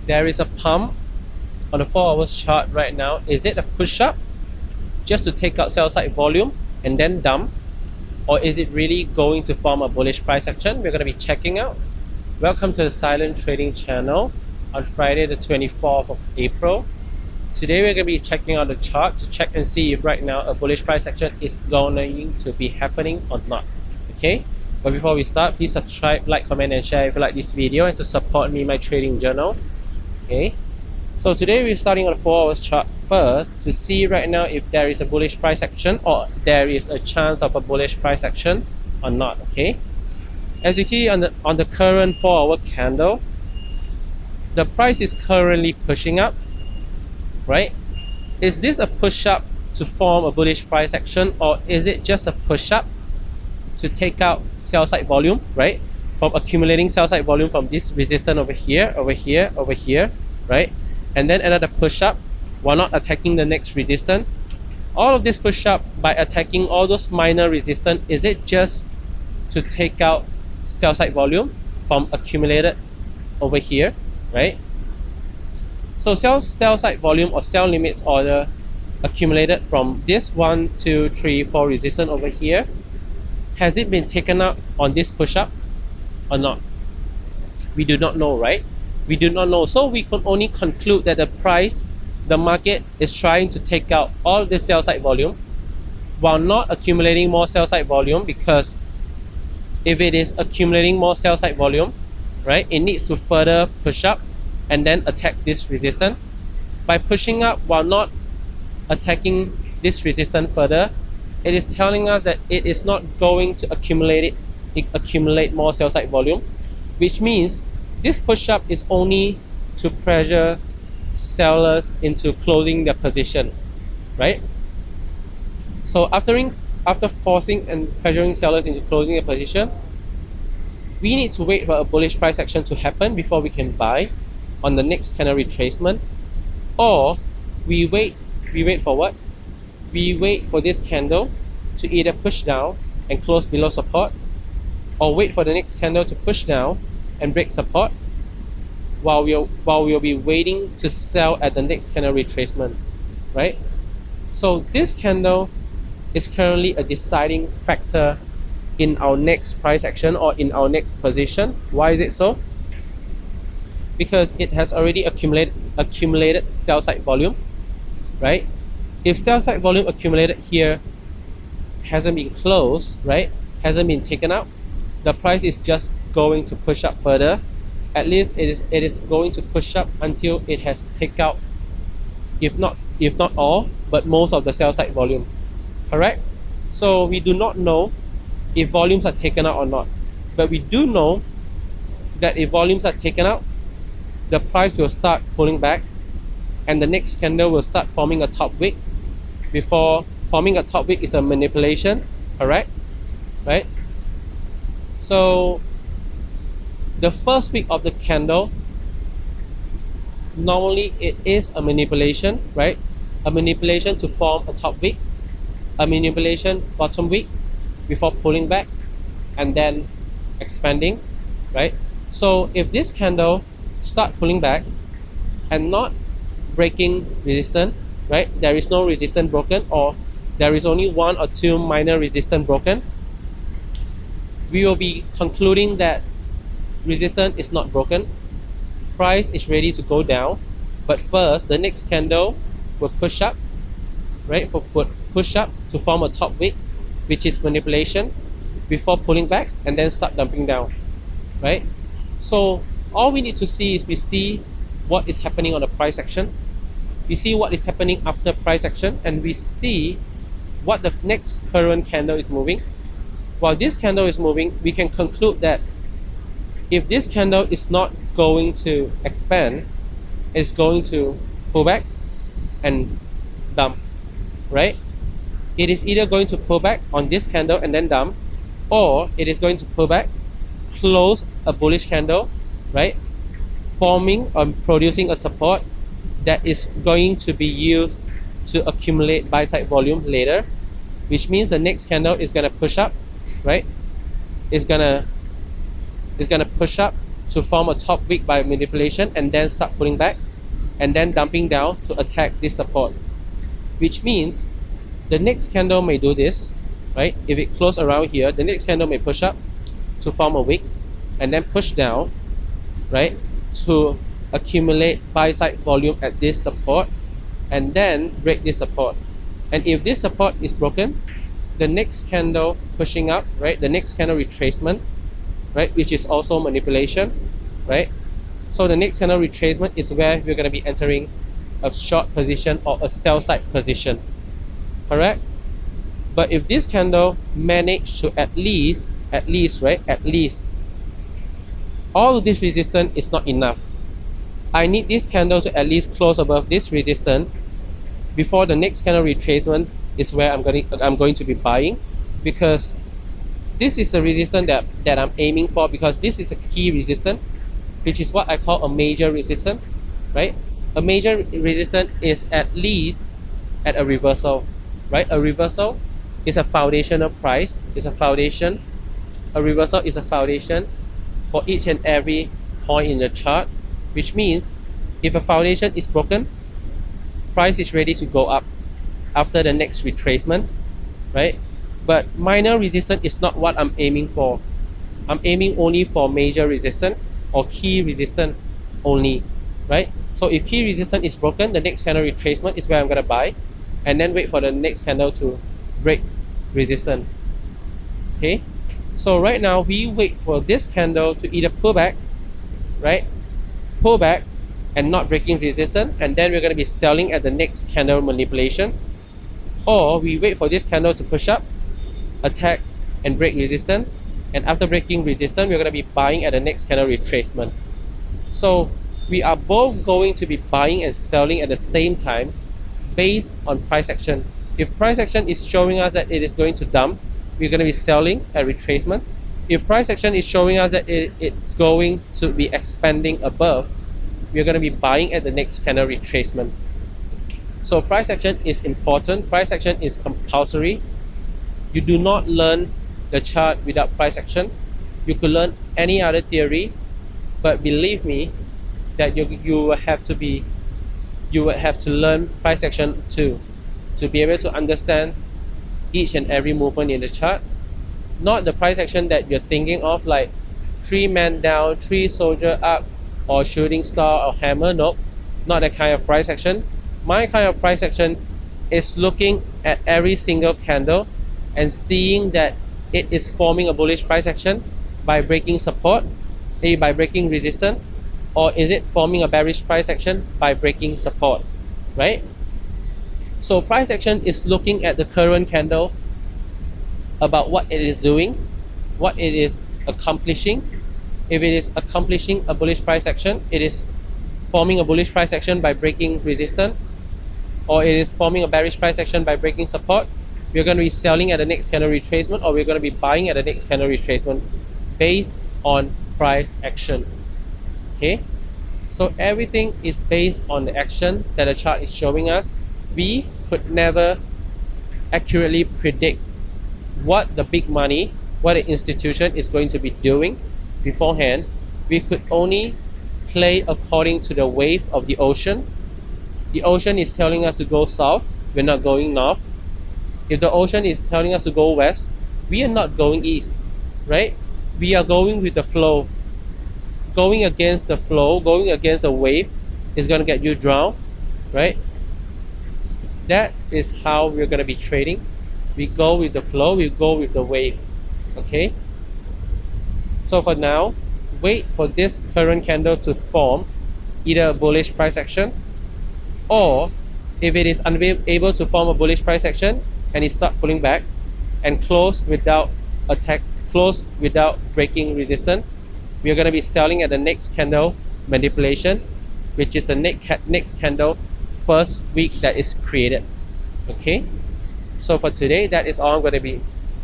there is a pump on the 4 hours chart right now. Is it a push up just to take out sell side volume and then dump, or is it really going to form a bullish price action? We're going to be checking out. Welcome to the Silent Trading channel on Friday the 24th of April. Today we're going to be checking out the chart to check and see if right now a bullish price action is going to be happening or not. Okay, but before we start, please subscribe, like, comment and share if you like this video and to support me in my trading journal. Okay, so today we're starting on the 4 hours chart first to see right now if there is a bullish price action or there is a chance of a bullish price action or not. Okay, as you see on the current 4 hour candle, the price is currently pushing up, right? Is this a push up to form a bullish price action, or is it just a push up to take out sell side volume, right? From accumulating sell side volume from this resistance over here, right? And then another push up while not attacking the next resistance. All of this push up by attacking all those minor resistance, is it just to take out sell side volume from accumulated over here, right? So sell side volume or sell limits order accumulated from this 1, 2, 3, 4 resistance over here, has it been taken out on this push up or not? We do not know, right? We do not know. So we can only conclude that the market is trying to take out all the sell side volume while not accumulating more sell side volume, because if it is accumulating more sell side volume, right, it needs to further push up and then attack this resistance. By pushing up while not attacking this resistance further, it is telling us that it is not going to accumulate more sell side volume, which means this push up is only to pressure sellers into closing their position, right? So after forcing and pressuring sellers into closing their position, we need to wait for a bullish price action to happen before we can buy on the next candle retracement, or we wait for what? We wait for this candle to either push down and close below support, or wait for the next candle to push down and break support while we'll be waiting to sell at the next candle retracement, right? So this candle is currently a deciding factor in our next price action or in our next position. Why is it so? Because it has already accumulated sell side volume, right? If sell side volume accumulated here hasn't been closed, right, hasn't been taken out, the price is just going to push up further. At least it is going to push up until it has taken out, if not all, but most of the sell side volume, correct? So we do not know if volumes are taken out or not, but we do know that if volumes are taken out, the price will start pulling back and the next candle will start forming a top wick. Before forming a top wick is a manipulation, correct? Right? So the first wick of the candle, normally it is a manipulation, right? A manipulation to form a top wick, a manipulation bottom wick before pulling back and then expanding, right? So if this candle start pulling back and not breaking resistance, right, there is no resistance broken, or there is only 1 or 2 minor resistance broken, we will be concluding that resistance is not broken, price is ready to go down. But first the next candle will push up, right, will push up to form a top wick, which is manipulation, before pulling back and then start dumping down, right? So all we need to see is we see what is happening on the price action, we see what is happening after price action, and we see what the next current candle is moving. While this candle is moving, we can conclude that if this candle is not going to expand, it's going to pull back and dump, right? It is either going to pull back on this candle and then dump, or it is going to pull back, close a bullish candle, right, forming or producing a support that is going to be used to accumulate buy side volume later, which means the next candle is going to push up, right? It's gonna push up to form a top wick by manipulation and then start pulling back and then dumping down to attack this support, which means the next candle may do this, right? If it closes around here, the next candle may push up to form a wick and then push down, right, to accumulate buy side volume at this support and then break this support. And if this support is broken, the next candle pushing up, right, the next candle retracement, right, which is also manipulation, right? So the next candle retracement is where we're going to be entering a short position or a sell side position, correct? But if this candle managed to at least, right, at least, all of this resistance is not enough. I need this candle to at least close above this resistance before the next candle retracement is where I'm going to be buying, because this is a resistance that I'm aiming for, because this is a key resistance, which is what I call a major resistance, right? A major resistance is at least at a reversal, right? A reversal is a foundational price, is a foundation. A reversal is a foundation for each and every point in the chart, which means if a foundation is broken, price is ready to go up after the next retracement, right? But minor resistance is not what I'm aiming for. I'm aiming only for major resistance or key resistance only, right? So if key resistance is broken, the next candle retracement is where I'm gonna buy, and then wait for the next candle to break resistance. Okay, so right now we wait for this candle to either pull back, right? Pull back and not breaking resistance, and then we're gonna be selling at the next candle manipulation, or we wait for this candle to push up, attack and break resistance, and after breaking resistance we're going to be buying at the next candle retracement. So we are both going to be buying and selling at the same time based on price action. If price action is showing us that it is going to dump, we're going to be selling at retracement. If price action is showing us that it's going to be expanding above, we're going to be buying at the next candle retracement. So price action is important, price action is compulsory. You do not learn the chart without price action. You could learn any other theory, but believe me that you will have to learn price action too, to be able to understand each and every movement in the chart. Not the price action that you're thinking of, like 3 man down, 3 soldier up, or shooting star or hammer. Nope, not that kind of price action. My kind of price action is looking at every single candle and seeing that it is forming a bullish price action by breaking support, by breaking resistance, or is it forming a bearish price action by breaking support, right? So price action is looking at the current candle about what it is doing, what it is accomplishing. If it is accomplishing a bullish price action, it is forming a bullish price action by breaking resistance, or it is forming a bearish price action by breaking support, we're going to be selling at the next candle retracement, or we're going to be buying at the next candle retracement based on price action. Okay, so everything is based on the action that the chart is showing us. We could never accurately predict what the big money, what the institution is going to be doing beforehand. We could only play according to the wave of the ocean. The ocean is telling us to go south, we're not going north. If the ocean is telling us to go west, we are not going east, right? We are going with the flow. Going against the flow, going against the wave is going to get you drowned, right? That is how we're going to be trading. We go with the flow, we go with the wave, okay? So for now, wait for this current candle to form either a bullish price action, or if it is unable to form a bullish price action and it start pulling back and close without attack, close without breaking resistance, we are going to be selling at the next candle manipulation, which is the next candle first week that is created. Okay, so for today, that is all I'm going to be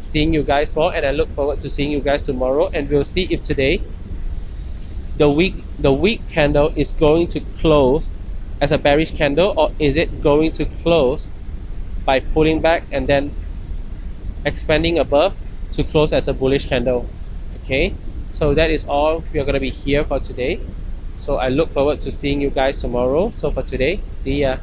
seeing you guys for, and I look forward to seeing you guys tomorrow, and we'll see if today the week candle is going to close as a bearish candle, or is it going to close by pulling back and then expanding above to close as a bullish candle. Okay, So that is all we are going to be here for today. So I look forward to seeing you guys tomorrow. So for today, see ya.